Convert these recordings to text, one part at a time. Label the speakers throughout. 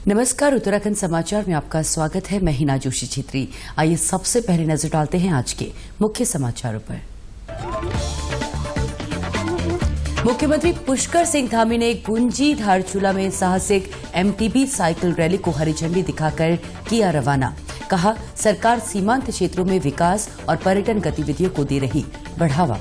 Speaker 1: नमस्कार, उत्तराखंड समाचार में आपका स्वागत है। मैं हिना जोशी छेत्री। आइए सबसे पहले नजर डालते हैं आज के मुख्य समाचारों पर। मुख्यमंत्री पुष्कर सिंह धामी ने गुंजी धारचूला में साहसिक एमटीबी साइकिल रैली को हरी झंडी दिखाकर किया रवाना। कहा, सरकार सीमांत क्षेत्रों में विकास और पर्यटन गतिविधियों को दे रही बढ़ावा।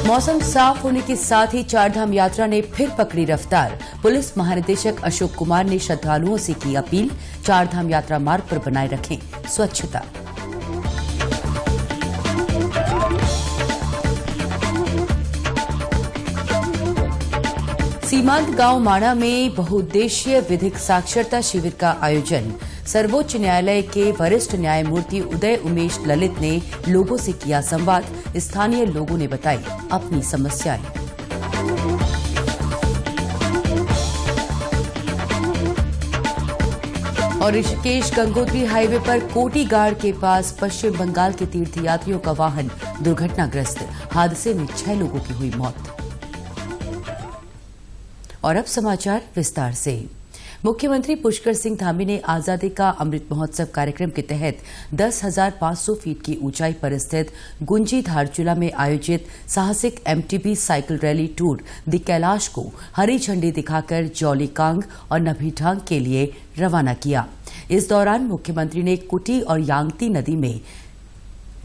Speaker 1: मौसम साफ होने के साथ ही चारधाम यात्रा ने फिर पकड़ी रफ्तार। पुलिस महानिदेशक अशोक कुमार ने श्रद्धालुओं से की अपील, चारधाम यात्रा मार्ग पर बनाए रखें स्वच्छता। सीमांत गांव माणा में बहुउद्देशीय विधिक साक्षरता शिविर का आयोजन। सर्वोच्च न्यायालय के वरिष्ठ न्यायमूर्ति उदय उमेश ललित ने लोगों से किया संवाद। स्थानीय लोगों ने बताई अपनी समस्याएं। और ऋषिकेश गंगोत्री हाईवे पर कोटीगाड़ के पास पश्चिम बंगाल के तीर्थयात्रियों का वाहन दुर्घटनाग्रस्त। हादसे में 6 लोगों की हुई मौत। और अब समाचार विस्तार से। मुख्यमंत्री पुष्कर सिंह धामी ने आजादी का अमृत महोत्सव कार्यक्रम के तहत 10,500 फीट की ऊंचाई पर स्थित गुंजी धारचूला में आयोजित साहसिक MTB cycle rally tour the Kailash को हरी झंडी दिखाकर जौलीकांग और नभीढांग के लिए रवाना किया। इस दौरान मुख्यमंत्री ने कुटी और यांगती नदी में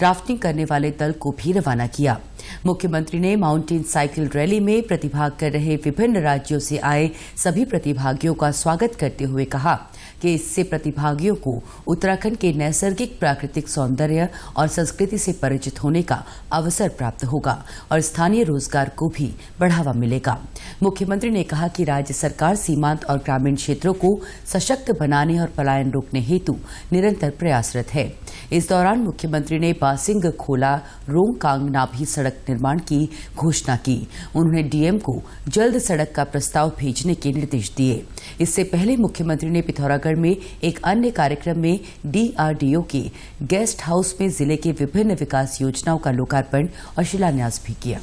Speaker 1: राफ्टिंग करने वाले दल को भी रवाना किया। मुख्यमंत्री ने माउंटेन साइकिल रैली में प्रतिभाग कर रहे विभिन्न राज्यों से आए सभी प्रतिभागियों का स्वागत करते हुए कहा कि इससे प्रतिभागियों को उत्तराखंड के नैसर्गिक प्राकृतिक सौंदर्य और संस्कृति से परिचित होने का अवसर प्राप्त होगा और स्थानीय रोजगार को भी बढ़ावा मिलेगा। मुख्यमंत्री ने कहा कि राज्य सरकार सीमांत और ग्रामीण क्षेत्रों को सशक्त बनाने और पलायन रोकने हेतु निरंतर प्रयासरत है। इस दौरान मुख्यमंत्री ने बासिंग खोला रोंगकांग नाभी सड़क निर्माण की घोषणा की। उन्होंने डीएम को जल्द सड़क का प्रस्ताव भेजने के निर्देश दिए। इससे पहले मुख्यमंत्री ने पिथौरागढ़ में एक अन्य कार्यक्रम में डीआरडीओ के गेस्ट हाउस में जिले के विभिन्न विकास योजनाओं का लोकार्पण और शिलान्यास भी किया।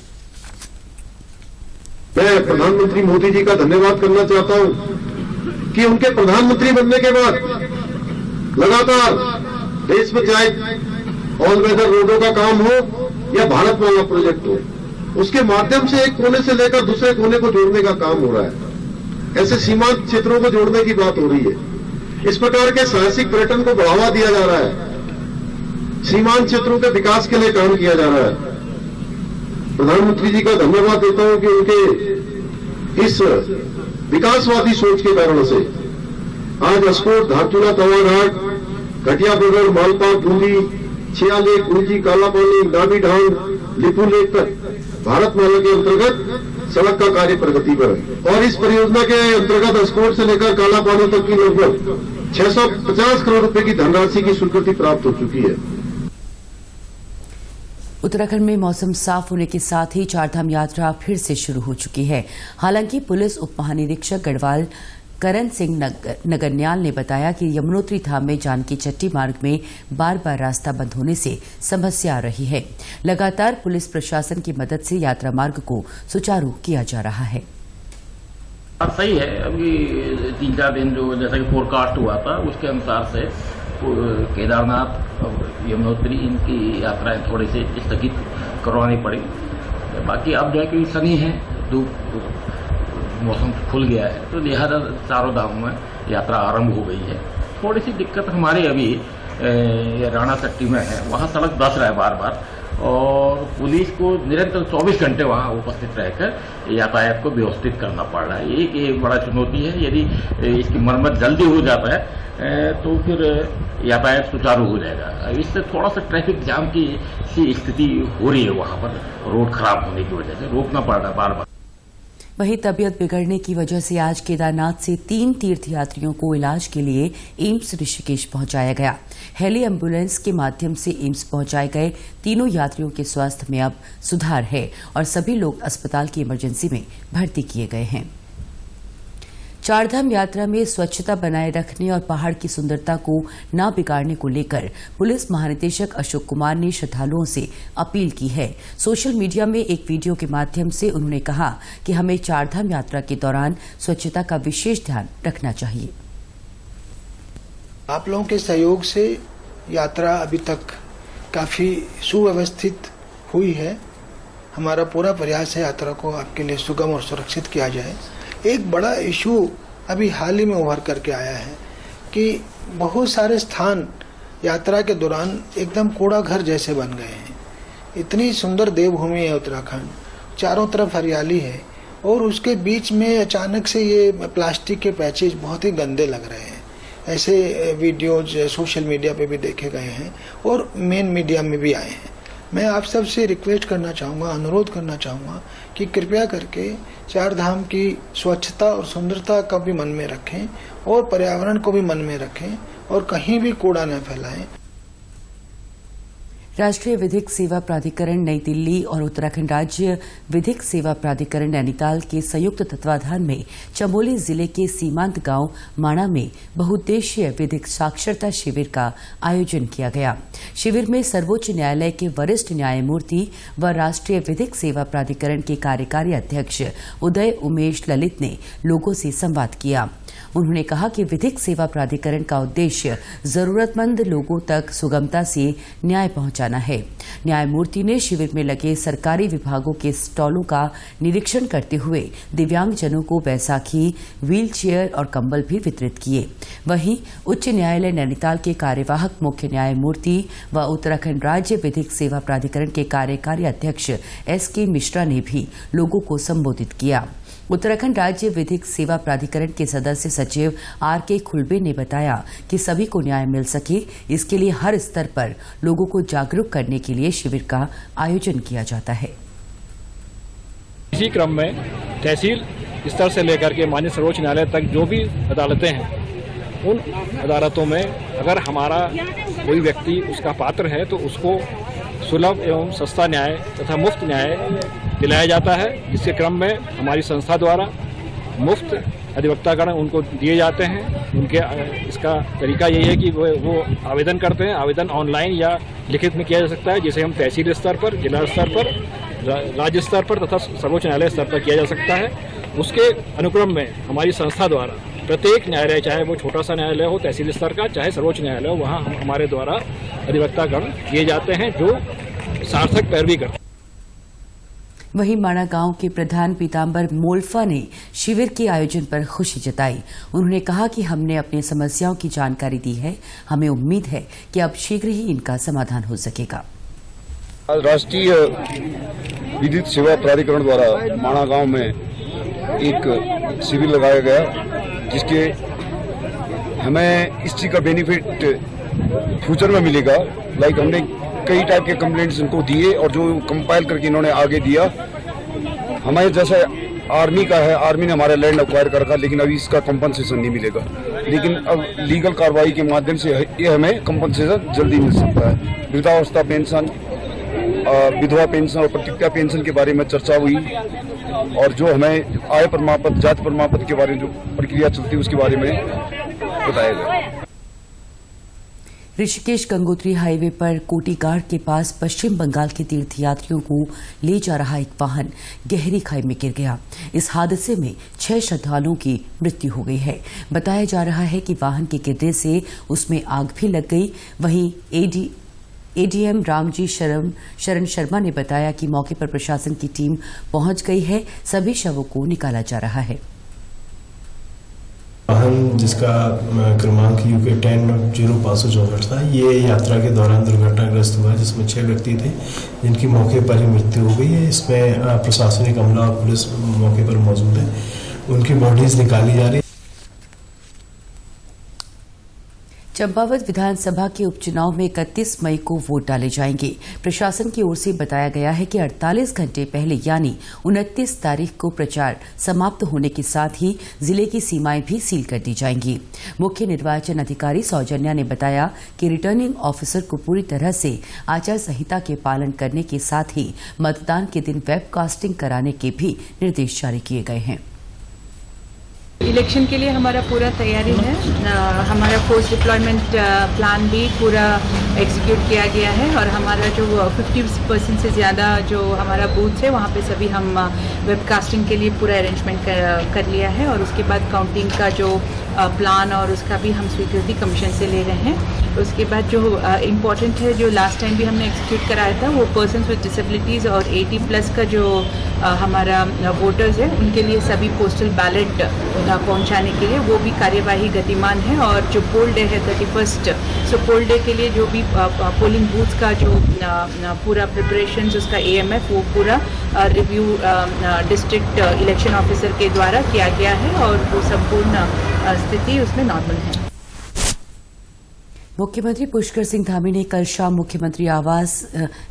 Speaker 2: मैं प्रधानमंत्री मोदी जी का धन्यवाद करना चाहता हूं कि उनके प्रधानमंत्री बनने के बाद लगातार देश में चाहे ऑल वेदर रोडों का काम हो या भारत माला प्रोजेक्ट हो, उसके माध्यम से एक कोने से लेकर दूसरे कोने को जोड़ने का काम हो रहा है। ऐसे सीमांत क्षेत्रों को जोड़ने की बात हो रही है। इस प्रकार के साहसिक पर्यटन को बढ़ावा दिया जा रहा है। सीमांत क्षेत्रों के विकास के लिए काम किया जा रहा है। प्रधानमंत्री जी का धन्यवाद देता हूं कि उनके इस विकासवादी सोच के कारण से आज अस्कोट, धारचूला, तवाघाट, घटिया बगड़, मालपा, बूंदी, छियाले, गुंजी, कालापानी, नाभीढांग, लिपुलेख तक भारत माला के अंतर्गत सड़क का कार्य प्रगति पर है और इस परियोजना के अंतर्गत अस्कोट से लेकर कालापानी तक की लगभग 650 करोड़ रुपए की धनराशि की स्वीकृति प्राप्त हो चुकी है।
Speaker 1: उत्तराखंड में मौसम साफ होने के साथ ही चारधाम यात्रा फिर से शुरू हो चुकी है। हालांकि पुलिस उप महानिरीक्षक गढ़वाल करण सिंह नगरन्याल ने बताया कि यमुनोत्री धाम में जानकी चट्टी मार्ग में बार बार रास्ता बंद होने से समस्या आ रही है। लगातार पुलिस प्रशासन की मदद से यात्रा मार्ग को सुचारू किया जा रहा है।
Speaker 3: सही है, अभी 3-4 दिन जो जैसा कि फोरकास्ट हुआ था उसके अनुसार से केदारनाथ और यमुनोत्री इनकी यात्राएं थोड़ी सी स्थगित करवानी पड़ी। बाकी अब जो है कि शनि है, धूप मौसम खुल गया है, तो लिहाजा चारों धामों में यात्रा आरंभ हो गई है। थोड़ी सी दिक्कत हमारे अभी राणा चट्टी में है, वहाँ सड़क धंस रहा है बार बार और पुलिस को निरंतर 24 घंटे वहाँ उपस्थित रहकर यातायात को व्यवस्थित करना पड़ रहा है। एक बड़ा चुनौती है। यदि इसकी मरम्मत जल्दी हो जाता है तो फिर यातायात सुचारू हो जाएगा। इससे थोड़ा सा ट्रैफिक जाम की सी स्थिति हो रही है, वहाँ पर रोड खराब होने की वजह से रोकना पड़ रहा है बार बार।
Speaker 1: वहीं तबीयत बिगड़ने की वजह से आज केदारनाथ से 3 तीर्थयात्रियों को इलाज के लिए एम्स ऋषिकेश पहुंचाया गया। हेली एम्बुलेंस के माध्यम से एम्स पहुंचाए गए तीनों यात्रियों के स्वास्थ्य में अब सुधार है और सभी लोग अस्पताल की इमरजेंसी में भर्ती किए गए हैं। चारधाम यात्रा में स्वच्छता बनाए रखने और पहाड़ की सुंदरता को न बिगाड़ने को लेकर पुलिस महानिदेशक अशोक कुमार ने श्रद्धालुओं से अपील की है। सोशल मीडिया में एक वीडियो के माध्यम से उन्होंने कहा कि हमें चारधाम यात्रा के दौरान स्वच्छता का विशेष ध्यान रखना चाहिए।
Speaker 4: आप लोगों के सहयोग से यात्रा अभी तक काफी सुव्यवस्थित हुई है। हमारा पूरा प्रयास है यात्रा को आपके लिए सुगम और सुरक्षित किया जाए। एक बड़ा इशू अभी हाल ही में उभर करके आया है कि बहुत सारे स्थान यात्रा के दौरान एकदम कूड़ा घर जैसे बन गए हैं। इतनी सुंदर देवभूमि है उत्तराखंड, चारों तरफ हरियाली है और उसके बीच में अचानक से ये प्लास्टिक के पैचेज बहुत ही गंदे लग रहे हैं। ऐसे वीडियोज सोशल मीडिया पे भी देखे गए हैं और मेन मीडिया में भी आए हैं। मैं आप सबसे रिक्वेस्ट करना चाहूँगा, अनुरोध करना चाहूँगा कि कृपया करके चारधाम की स्वच्छता और सुंदरता का भी मन में रखें और पर्यावरण को भी मन में रखें और कहीं भी कूड़ा न फैलाएं।
Speaker 1: राष्ट्रीय विधिक सेवा प्राधिकरण नई दिल्ली और उत्तराखंड राज्य विधिक सेवा प्राधिकरण नैनीताल के संयुक्त तत्वाधान में चमोली जिले के सीमांत गांव माणा में बहुउद्देशीय विधिक साक्षरता शिविर का आयोजन किया गया। शिविर में सर्वोच्च न्यायालय के वरिष्ठ न्यायमूर्ति व राष्ट्रीय विधिक सेवा प्राधिकरण के कार्यकारी अध्यक्ष उदय उमेश ललित ने लोगों से संवाद किया। उन्होंने कहा कि विधिक सेवा प्राधिकरण का उद्देश्य जरूरतमंद लोगों तक सुगमता से न्याय पहुंचाना है। न्यायमूर्ति ने शिविर में लगे सरकारी विभागों के स्टॉलों का निरीक्षण करते हुए दिव्यांगजनों को बैसाखी, व्हील चेयर और कंबल भी वितरित किए। वहीं उच्च न्यायालय नैनीताल के कार्यवाहक मुख्य न्यायमूर्ति व उत्तराखंड राज्य विधिक सेवा प्राधिकरण के कार्यकारी अध्यक्ष SK मिश्रा ने भी लोगों को संबोधित किया। उत्तराखंड राज्य विधिक सेवा प्राधिकरण के सदस्य सचिव RK खुलबे ने बताया कि सभी को न्याय मिल सके, इसके लिए हर स्तर पर लोगों को जागरूक करने के लिए शिविर का आयोजन किया जाता है।
Speaker 5: इसी क्रम में तहसील स्तर से लेकर के माननीय सर्वोच्च न्यायालय तक जो भी अदालतें हैं, उन अदालतों में अगर हमारा कोई व्यक्ति उसका पात्र है तो उसको सुलभ एवं सस्ता न्याय तथा मुफ्त न्याय दिलाया जाता है। इसके क्रम में हमारी संस्था द्वारा मुफ्त अधिवक्तागण उनको दिए जाते हैं। उनके इसका तरीका यही है कि वो आवेदन करते हैं। आवेदन ऑनलाइन या लिखित में किया जा सकता है, जिसे हम तहसील स्तर पर, जिला स्तर पर, राज्य स्तर पर तथा सर्वोच्च न्यायालय स्तर पर किया जा सकता है। उसके अनुक्रम में हमारी संस्था द्वारा प्रत्येक न्यायालय, चाहे वो छोटा सा न्यायालय हो तहसील स्तर का, चाहे सर्वोच्च न्यायालय हो, वहाँ हमारे द्वारा अधिवक्तागण किए जाते हैं जो सार्थक पैरवी करते हैं।
Speaker 1: वहीं माणा गांव के प्रधान पीताम्बर मोल्फा ने शिविर के आयोजन पर खुशी जताई। उन्होंने कहा कि हमने अपनी समस्याओं की जानकारी दी है, हमें उम्मीद है कि अब शीघ्र ही इनका समाधान हो सकेगा।
Speaker 6: राष्ट्रीय विधिक सेवा प्राधिकरण द्वारा माणा गांव में एक शिविर लगाया गया, जिसके हमें इस चीज का बेनिफिट फ्यूचर में मिलेगा। लाइक हमने कई टाइप के कंप्लेंट्स इनको दिए और जो कंपाइल करके इन्होंने आगे दिया। हमारे जैसे आर्मी का है, आर्मी ने हमारा लैंड अक्वायर कर रखा, लेकिन अभी इसका कंपनसेशन नहीं मिलेगा। लेकिन अब लीगल कार्रवाई के माध्यम से ये हमें कंपनसेशन जल्दी मिल सकता है। वृद्धावस्था पेंशन, विधवा पेंशन और प्रतिज्ञा पेंशन के बारे में चर्चा हुई और जो हमें आय प्रमाण पत्र, जाति प्रमाण पत्र के बारे में जो प्रक्रिया चलती है उसके बारे में बताया गया।
Speaker 1: ऋषिकेश गंगोत्री हाईवे पर कोटीगाड़ के पास पश्चिम बंगाल के तीर्थयात्रियों को ले जा रहा एक वाहन गहरी खाई में गिर गया। इस हादसे में 6 श्रद्धालुओं की मृत्यु हो गई है। बताया जा रहा है कि वाहन के गिरने से उसमें आग भी लग गई। वहीं ADM रामजी शरण शर्मा ने बताया कि मौके पर प्रशासन की टीम पहुंच गई है। सभी शवों को निकाला जा रहा है।
Speaker 7: वाहन जिसका क्रमांक UK 100564 था, ये यात्रा के दौरान दुर्घटनाग्रस्त हुआ, जिसमें 6 व्यक्ति थे जिनकी मौके पर ही मृत्यु हो गई है। इसमें प्रशासनिक अमला और पुलिस मौके पर मौजूद है। उनकी बॉडीज निकाली जा रही है।
Speaker 1: चंपावत विधानसभा के उपचुनाव में 31 मई को वोट डाले जाएंगे। प्रशासन की ओर से बताया गया है कि 48 घंटे पहले यानी 29 तारीख को प्रचार समाप्त होने के साथ ही जिले की सीमाएं भी सील कर दी जाएंगी। मुख्य निर्वाचन अधिकारी सौजन्या ने बताया कि रिटर्निंग ऑफिसर को पूरी तरह से आचार संहिता के पालन करने के साथ ही मतदान के दिन वेबकास्टिंग कराने के भी निर्देश जारी किए गए हैं।
Speaker 8: इलेक्शन के लिए हमारा पूरा तैयारी है। हमारा फोर्स डिप्लॉयमेंट प्लान भी पूरा एग्जीक्यूट किया गया है और हमारा जो 50% से ज़्यादा जो हमारा बूथ है वहाँ पे सभी हम वेबकास्टिंग के लिए पूरा अरेंजमेंट कर लिया है और उसके बाद काउंटिंग का जो प्लान और उसका भी हम स्वीकृति कमीशन से ले रहे हैं। उसके बाद जो इम्पॉर्टेंट है, जो लास्ट टाइम भी हमने एग्जीक्यूट कराया था, वो पर्सन्स विद डिसेबिलिटीज़ और 80+ का जो हमारा वोटर्स है उनके लिए सभी पोस्टल बैलेट पहुंचाने के लिए वो भी कार्यवाही गतिमान है। और जो पोल डे है 31, सो पोल डे के लिए जो भी पोलिंग बूथ का जो पूरा प्रिपरेशन उसका AMF वो पूरा रिव्यू डिस्ट्रिक्ट इलेक्शन ऑफिसर के द्वारा किया गया है और वो संपूर्ण स्थिति उसमें नॉर्मल है।
Speaker 1: मुख्यमंत्री पुष्कर सिंह धामी ने कल शाम मुख्यमंत्री आवास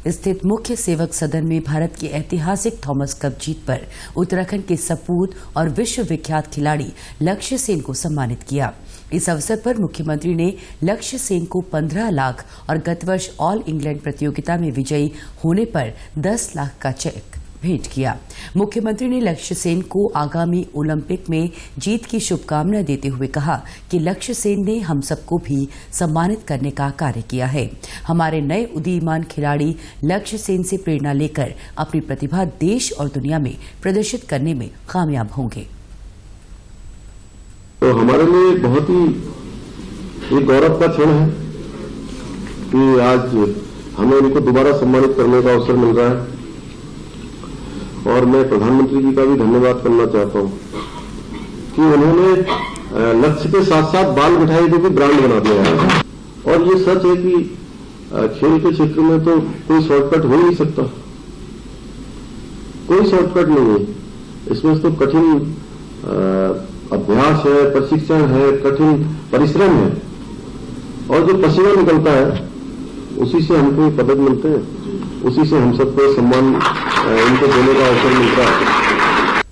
Speaker 1: स्थित मुख्य सेवक सदन में भारत की ऐतिहासिक थॉमस कप जीत पर उत्तराखंड के सपूत और विश्व विख्यात खिलाड़ी लक्ष्य सेन को सम्मानित किया। इस अवसर पर मुख्यमंत्री ने लक्ष्य सेन को 15 लाख और गत वर्ष ऑल इंग्लैंड प्रतियोगिता में विजयी होने पर 10 लाख का चेक भेंट किया। मुख्यमंत्री ने लक्ष्य सेन को आगामी ओलंपिक में जीत की शुभकामना देते हुए कहा कि लक्ष्य सेन ने हम सबको भी सम्मानित करने का कार्य किया है। हमारे नए उदीयमान खिलाड़ी लक्ष्य सेन से प्रेरणा लेकर अपनी प्रतिभा देश और दुनिया में प्रदर्शित करने में कामयाब होंगे।
Speaker 2: तो हमारे लिए बहुत ही एक गौरव का क्षण है कि आज हमें इनको दोबारा सम्मानित करने का अवसर मिल रहा है और मैं प्रधानमंत्री जी का भी धन्यवाद करना चाहता हूं कि उन्होंने लक्ष्य के साथ साथ बाल मिठाई को भी ब्रांड बना दिया है। और ये सच है कि खेल के क्षेत्र में तो कोई शॉर्टकट हो ही नहीं सकता, कोई शॉर्टकट नहीं है इसमें। तो कठिन अभ्यास है, प्रशिक्षण है, कठिन परिश्रम है और जो पसीना निकलता है उसी से हमको पदक मिलते हैं, उसी से हम सबको सम्मान इनको देने का अवसर मिलता है।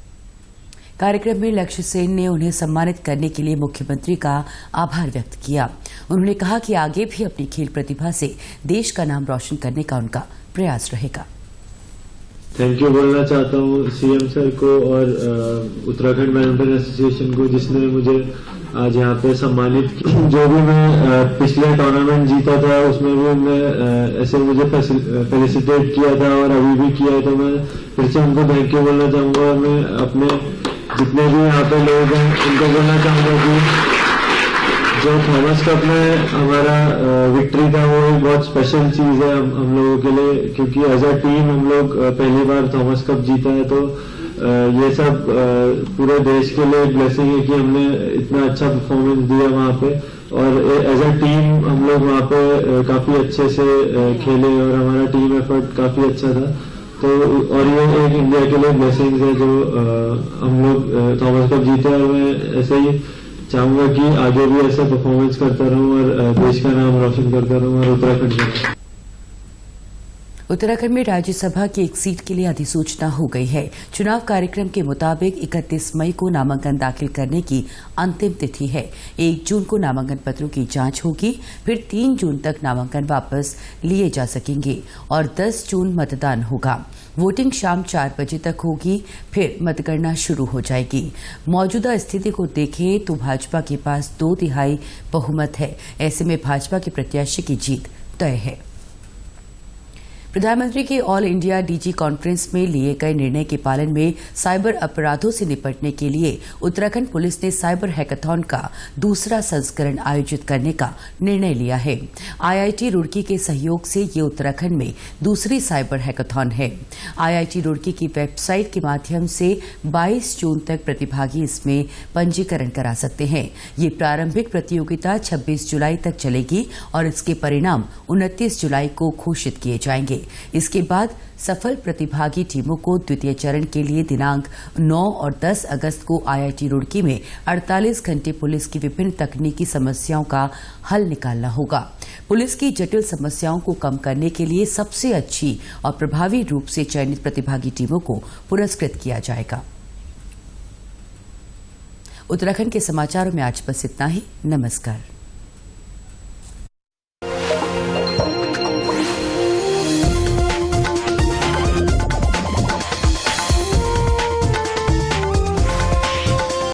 Speaker 1: कार्यक्रम में लक्ष्य सेन ने उन्हें सम्मानित करने के लिए मुख्यमंत्री का आभार व्यक्त किया। उन्होंने कहा कि आगे भी अपनी खेल प्रतिभा से देश का नाम रोशन करने का उनका प्रयास रहेगा।
Speaker 9: थैंक यू बोलना चाहता हूँ CM सर को और उत्तराखंड बैडमिंटन एसोसिएशन को जिसने मुझे आज यहाँ पे सम्मानित किया। जो भी मैं पिछले टूर्नामेंट जीता था उसमें भी उन्होंने ऐसे मुझे फेलिसिटेट किया था और अभी भी किया है, तो मैं फिर से उनको थैंक यू बोलना चाहूंगा। और मैं अपने जितने भी यहाँ पे लोग हैं उनको बोलना चाहूंगा कि जो थॉमस कप में हमारा विक्ट्री था वो एक बहुत स्पेशल चीज है हम लोगों के लिए, क्योंकि एज अ टीम हम लोग पहली बार थॉमस कप जीता है। तो ये सब पूरे देश के लिए ब्लेसिंग है कि हमने इतना अच्छा परफॉर्मेंस दिया वहाँ पे और एज अ टीम हम लोग वहाँ पे काफी अच्छे से खेले और हमारा टीम एफर्ट काफी अच्छा था। तो और ये एक इंडिया के लिए ब्लेसिंग है जो हम लोग थॉमस कप जीते और मैं ऐसे ही चाहूंगा कि आगे भी ऐसा परफॉर्मेंस करता रहूं और देश का नाम रोशन करता रहूं और उत्तराखंड का।
Speaker 1: उत्तराखंड में राज्यसभा की एक सीट के लिए अधिसूचना हो गई है। चुनाव कार्यक्रम के मुताबिक 31 मई को नामांकन दाखिल करने की अंतिम तिथि है। 1 जून को नामांकन पत्रों की जांच होगी, फिर 3 जून तक नामांकन वापस लिए जा सकेंगे और 10 जून मतदान होगा। वोटिंग शाम 4 बजे तक होगी, फिर मतगणना शुरू हो जाएगी। मौजूदा स्थिति को देखें तो भाजपा के पास 2/3 बहुमत है। ऐसे में भाजपा के प्रत्याशी की जीत तय है। प्रधानमंत्री के ऑल इंडिया DG कॉन्फ्रेंस में लिए गए निर्णय के पालन में साइबर अपराधों से निपटने के लिए उत्तराखंड पुलिस ने साइबर हैकाथॉन का दूसरा संस्करण आयोजित करने का निर्णय लिया है। IIT रुड़की के सहयोग से ये उत्तराखंड में दूसरी साइबर हैकाथॉन है। IIT रुड़की की वेबसाइट के माध्यम से 22 जून तक प्रतिभागी इसमें पंजीकरण करा सकते हैं। ये प्रारंभिक प्रतियोगिता 26 जुलाई तक चलेगी और इसके परिणाम 29 जुलाई को घोषित किए जाएंगे। इसके बाद सफल प्रतिभागी टीमों को द्वितीय चरण के लिए दिनांक 9 और 10 अगस्त को IIT रुड़की में 48 घंटे पुलिस की विभिन्न तकनीकी समस्याओं का हल निकालना होगा। पुलिस की जटिल समस्याओं को कम करने के लिए सबसे अच्छी और प्रभावी रूप से चयनित प्रतिभागी टीमों को पुरस्कृत किया जाएगा। उत्तराखंड के समाचारों में आज बस इतना ही। नमस्कार।